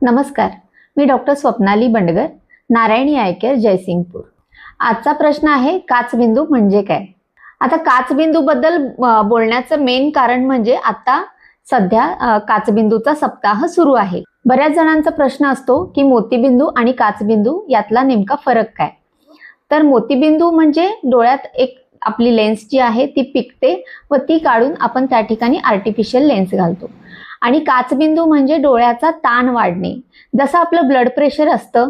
नमस्कार, मी doctor Swapnali Bandgar, Narayani eye care, Jaysingpur. आजचा प्रश्न आहे काचबिंदू म्हणजे काय. आता काचबिंदू बद्दल बोलण्याचं मेन कारण म्हणजे आता सध्या काचबिंदूचा सप्ताह सुरू आहे. बऱ्याच जणांचा प्रश्न असतो की मोतीबिंदू आणि काचबिंदू यातला नेमका फरक काय. तर मोतीबिंदू म्हणजे डोळ्यात एक आपली लेन्स जी आहे ती पिकते व ती काढून आपण त्या ठिकाणी आर्टिफिशियल लेन्स घालतो. आणि काचबिंदू म्हणजे डोळ्याचा ताण वाढणे. जसं आपलं ब्लड प्रेशर असतं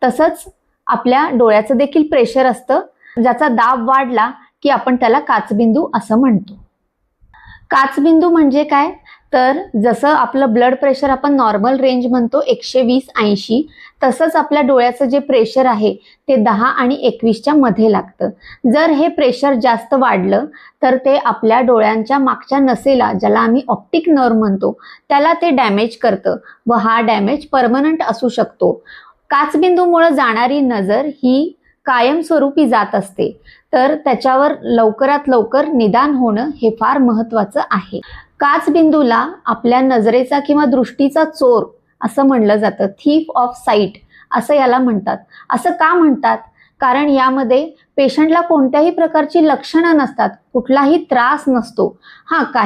तसंच आपल्या डोळ्याचं देखील प्रेशर असतं, ज्याचा दाब वाढला की आपण त्याला काचबिंदू असं म्हणतो. काचबिंदू म्हणजे काय, तर जसं आपलं ब्लड प्रेशर आपण नॉर्मल रेंज म्हणतो 120-80, तसंच आपल्या डोळ्याचं जे प्रेशर आहे ते 10 आणि 21च्या मध्ये लागतं. जर हे प्रेशर जास्त वाढलं तर ते आपल्या डोळ्यांच्या मागच्या नसेला, ज्याला आम्ही ऑप्टिक नर्व म्हणतो, त्याला ते डॅमेज करतं व हा डॅमेज परमनंट असू शकतो. काचबिंदूमुळे जाणारी नजर ही कायमस्वरूपी जात असते, तर त्याच्यावर लवकरात लवकर निदान होणं हे फार महत्त्वाचं आहे. काचबिंदूला आपल्या नजरेचा किंवा दृष्टीचा चोर असं म्हणलं जातं, थीफ ऑफ साईट असं याला म्हणतात. असं का म्हणतात, कारण यामध्ये पेशंटला कोणत्याही प्रकारची लक्षणं नसतात, कुठलाही त्रास नसतो.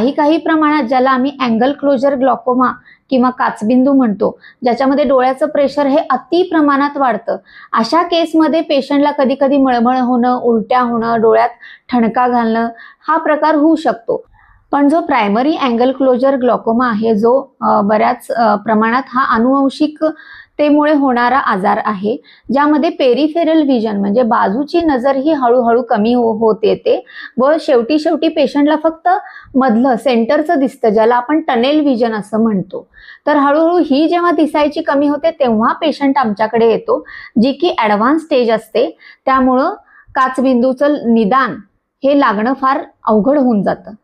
काही प्रमाणात ज्याला आम्ही अँगल क्लोजर ग्लॉकोमा किंवा काचबिंदू म्हणतो, ज्याच्यामध्ये डोळ्याचं प्रेशर हे अति प्रमाणात वाढतं, अशा केसमध्ये पेशंटला कधी कधी मळमळ होणं, उलट्या होणं, डोळ्यात ठणका घालणं हा प्रकार होऊ शकतो. पण जो प्रायमरी अँगल क्लोजर ग्लॉकोमा आहे, जो बऱ्याच प्रमाणात हा अनुवंशिकतेमुळे होणारा आजार आहे, ज्यामध्ये पेरिफेरल व्हिजन म्हणजे बाजूची नजर ही हळूहळू कमी होत येते व शेवटी पेशंटला फक्त मधलं सेंटरचं दिसतं, ज्याला आपण टनेल व्हिजन असं म्हणतो. तर हळूहळू ही जेव्हा दिसायची कमी होते तेव्हा पेशंट आमच्याकडे येतो, जी की ॲडव्हान्स स्टेज असते. त्यामुळं काचबिंदूचं निदान हे लागणं फार अवघड होऊन जातं.